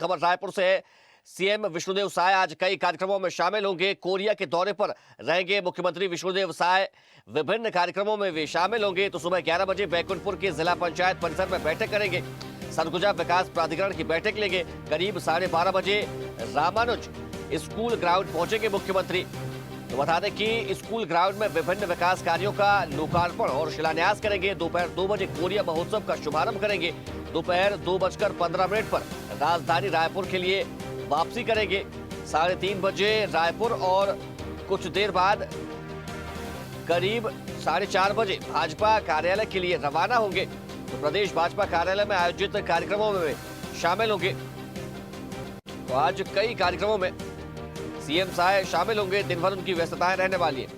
खबर रायपुर से है। सीएम विष्णुदेव साय आज कई कार्यक्रमों में शामिल होंगे। कोरिया के दौरे पर रहेंगे मुख्यमंत्री विष्णुदेव साय। विभिन्न कार्यक्रमों में वे शामिल होंगे। तो सुबह 11 बजे बैकुंठपुर के जिला पंचायत परिसर में बैठक करेंगे। सरगुजा विकास प्राधिकरण की बैठक लेंगे। करीब 12:30 बजे रामानुज स्कूल ग्राउंड पहुंचेंगे मुख्यमंत्री। तो बता दें कि स्कूल ग्राउंड में विभिन्न विकास कार्यों का लोकार्पण और शिलान्यास करेंगे। दोपहर 2 बजे कोरिया महोत्सव का शुभारंभ करेंगे। दोपहर 2:15 पर राजधानी रायपुर के लिए वापसी करेंगे। 3:30 बजे रायपुर और कुछ देर बाद करीब 4:30 बजे भाजपा कार्यालय के लिए रवाना होंगे। तो प्रदेश भाजपा कार्यालय में आयोजित कार्यक्रमों में शामिल होंगे। तो आज कई कार्यक्रमों में सीएम साय शामिल होंगे। दिन भर उनकी व्यस्तताएं रहने वाली है।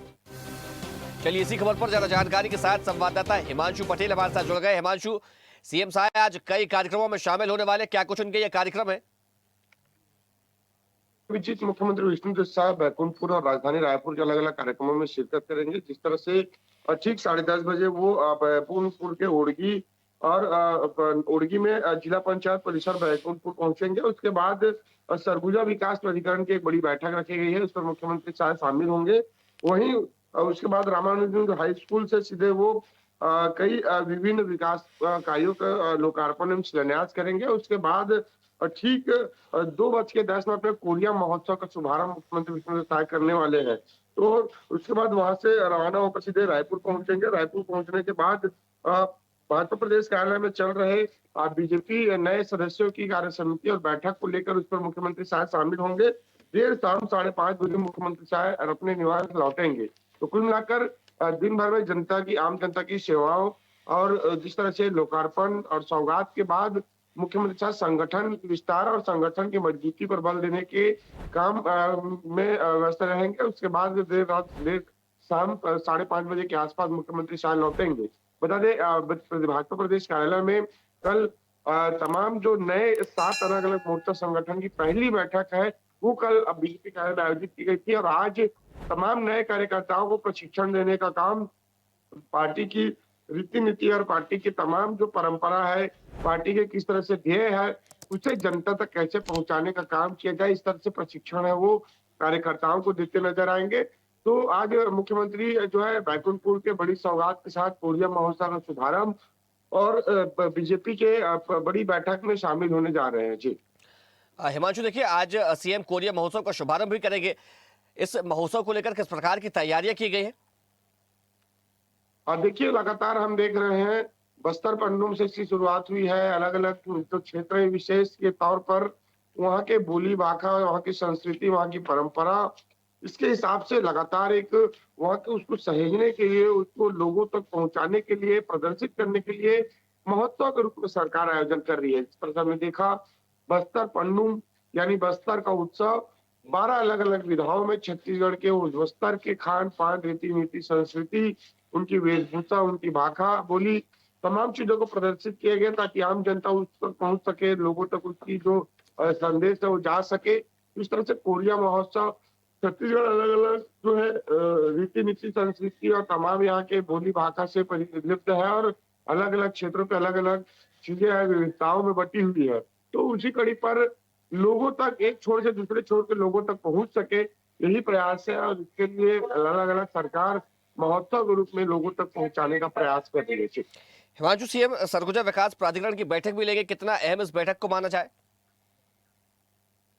चलिए इसी खबर पर ज्यादा जानकारी के साथ संवाददाता हिमांशु पटेल हमारे साथ जुड़ गए। हिमांशु, सीएम साय आज कई कार्यक्रमों में शामिल होने वाले, क्या कुछ उनके ये कार्यक्रम है? मुख्यमंत्री विष्णुदेव साय बैकुंठपुर और राजधानी रायपुर के अलग अलग कार्यक्रमों में शिरकत करेंगे। जिस तरह से ठीक 10:30 बजे वो बैकुंठपुर के ओड़गी और ओड़गी में जिला पंचायत परिसर बैकुंठपुर पहुंचेंगे। उसके बाद सरगुजा विकास प्राधिकरण की एक बड़ी बैठक रखी गई है, उस पर मुख्यमंत्री साय शामिल होंगे। वहीं उसके बाद रामानुजन हाई स्कूल से सीधे वो कई विभिन्न विकास कार्यों का लोकार्पण एवं शिलान्यास करेंगे। उसके बाद ठीक 2:10 पे कोरिया महोत्सव का शुभारंभ मुख्यमंत्री विष्णुदेव साय करने वाले हैं। तो उसके बाद वहां से रवाना होकर सीधे रायपुर पहुंचेंगे। रायपुर पहुंचने के बाद भाजपा प्रदेश कार्यालय में चल रहे बीजेपी नए सदस्यों की कार्य समिति और बैठक को लेकर उस पर मुख्यमंत्री साय शामिल होंगे। देर शाम 5:30 बजे मुख्यमंत्री साय अपने निवास लौटेंगे। तो कुल मिलाकर दिन भर में जनता की, आम जनता की सेवाओं और जिस तरह से लोकार्पण और सौगात के बाद मुख्यमंत्री साहब संगठन विस्तार और संगठन की मजबूती पर बल देने के काम में व्यस्त रहेंगे। उसके बाद देर शाम 5:30 बजे के आसपास मुख्यमंत्री शाह लौटेंगे। बता दें भाजपा प्रदेश कार्यालय में कल तमाम जो नए 7 अलग अलग मोर्चा संगठन की पहली बैठक है वो कल बीजेपी कार्यालय में आयोजित की गई थी। और आज तमाम नए कार्यकर्ताओं को प्रशिक्षण देने का काम, पार्टी की रीति नीति और पार्टी की तमाम जो परंपरा है, पार्टी के किस तरह से ध्येय है, उसे जनता तक कैसे पहुंचाने का काम किया जाए, इस तरह से प्रशिक्षण है वो कार्यकर्ताओं को देते नजर आएंगे। तो आज मुख्यमंत्री जो है बैकुंठपुर के बड़ी सौगात के साथ कोरिया महोत्सव का शुभारंभ और बीजेपी के बड़ी बैठक में शामिल होने जा रहे हैं। जी हिमांशु, देखिए आज सीएम कोरिया महोत्सव का शुभारंभ भी करेंगे। इस महोत्सव को लेकर किस प्रकार की तैयारियां की गई है? और देखिए लगातार हम देख रहे हैं बस्तर पंडुम से इसकी शुरुआत हुई है। अलग अलग जो क्षेत्र विशेष के तौर पर वहाँ के बोली भाषा, वहाँ की संस्कृति, वहाँ की परंपरा, इसके हिसाब से लगातार एक वहाँ के उसको सहेजने के लिए, उसको लोगों तक पहुंचाने के लिए, प्रदर्शित करने के लिए महोत्सव के रूप में सरकार आयोजन कर रही है। इस पर हमने देखा बस्तर पंडुम यानी बस्तर का उत्सव 12 अलग अलग विधाओं में छत्तीसगढ़ के उस बस्तर के खान पान, रीति नीति, संस्कृति, उनकी वेशभूषा, उनकी भाषा बोली, तमाम चीजों को प्रदर्शित किया गया ताकि आम जनता उस तक पहुंच सके, लोगों तक उसकी जो संदेश है वो जा सके। इस तरह से कोरिया महोत्सव छत्तीसगढ़ अलग अलग जो है रीति नीति, संस्कृति और तमाम यहाँ के बोली भाषा से परिलिप्त है और अलग अलग क्षेत्रों पे अलग अलग चीजें विविधताओं में बटी हुई है। तो उसी कड़ी पर लोगों तक, एक छोर से दूसरे छोर के लोगों तक पहुंच सके, यही प्रयास है। और इसके लिए अलग अलग सरकार महोत्सव के रूप में लोगों तक पहुंचाने का प्रयास कर रही है। हिमांशु, सीएम सरगुजा विकास प्राधिकरण की बैठक भी लेंगे, कितना अहम इस बैठक को माना जाए?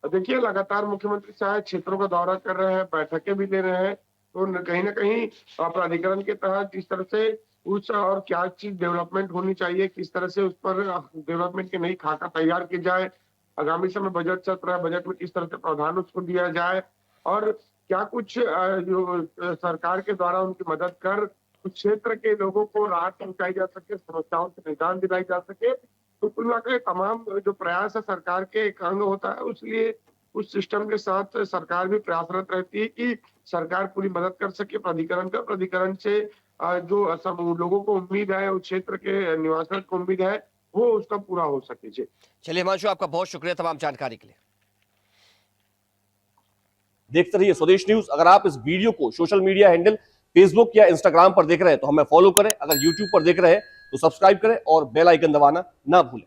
देखिए लगातार मुख्यमंत्री साहब क्षेत्रों का दौरा कर रहे हैं, बैठकें भी ले रहे हैं। तो कहीं ना कहीं प्राधिकरण के तहत जिस तरह से उस और क्या चीज डेवलपमेंट होनी चाहिए, किस तरह से उस पर डेवलपमेंट की नई खाका तैयार की जाए, आगामी समय बजट सत्र है, बजट में किस तरह से प्रावधान उसको दिया जाए और क्या कुछ जो सरकार के द्वारा उनकी मदद कर उस क्षेत्र के लोगों को राहत पहुंचाई जा सके, समस्याओं से निदान दिलाई जा सके। तो कुल मिलाकर तमाम जो प्रयास है सरकार के एक अंग होता है, उसलिए उस सिस्टम के साथ सरकार भी प्रयासरत रहती है कि सरकार पूरी मदद कर सके प्राधिकरण से जो सब लोगों को उम्मीद है, उस क्षेत्र के निवासियों को उम्मीद है, वो उसका पूरा हो सके। चलिए हिमांशु, आपका बहुत शुक्रिया तमाम जानकारी के लिए। देखते रहिए स्वदेश न्यूज। अगर आप इस वीडियो को सोशल मीडिया हैंडल फेसबुक या इंस्टाग्राम पर देख रहे हैं तो हमें फॉलो करें। अगर यूट्यूब पर देख रहे हैं तो सब्सक्राइब करें और बेल आइकन दबाना ना भूलें।